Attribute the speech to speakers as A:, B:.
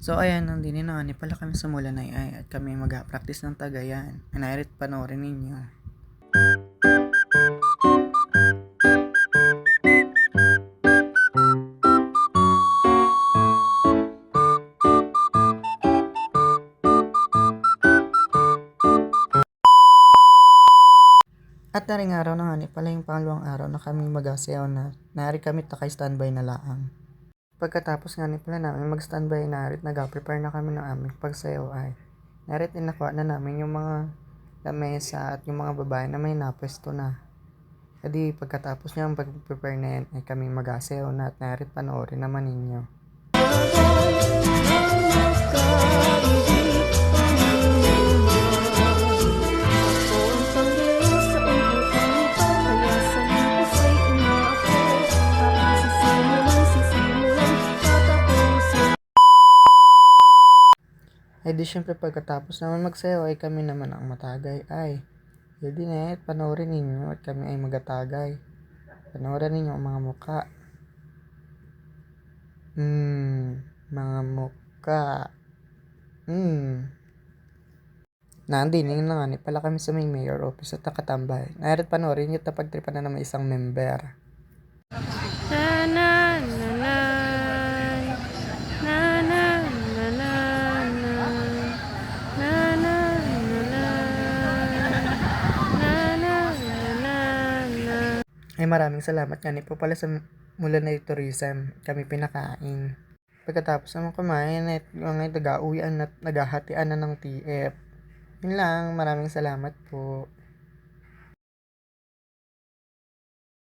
A: So ayan, nandini na nga ni pala kami sa Mulanay ay at kami mag-practice ng Tagayan. Anairit panoorin ninyo. At naring araw na nga ni pala yung pangalawang araw na kami mag-asayaw na nari kami takay standby na laang. Pagkatapos nga ni pala namin mag-standby na arit nag-prepare na kami ng aming pagsayaw ay narit inakuha na namin yung mga lamesa at yung mga babae na may napwesto na. Kadi pagkatapos niya ang pag-prepare na yan ay kami mag-asayaw na at narit panoorin naman ninyo. Ay di syempre pagkatapos naman magsayaw ay kami naman ang matagay ay. Yadi na panoorin ninyo at kami ay magatagay. Panoorin ninyo ang mga muka. Mga muka. Nandini na nga ni pala kami sa may mayor office at nakatambay. Nairit panoorin nyo tapag tripan na naman isang member.
B: Na na na na na na na na na na na na.
A: Ay maraming salamat nga ni po pala sa Mulanay Tourism. Kami pinakain. Pagkatapos naman kumain at mga taga-uwian at naghahatian na ng TF. Yun lang, maraming salamat po.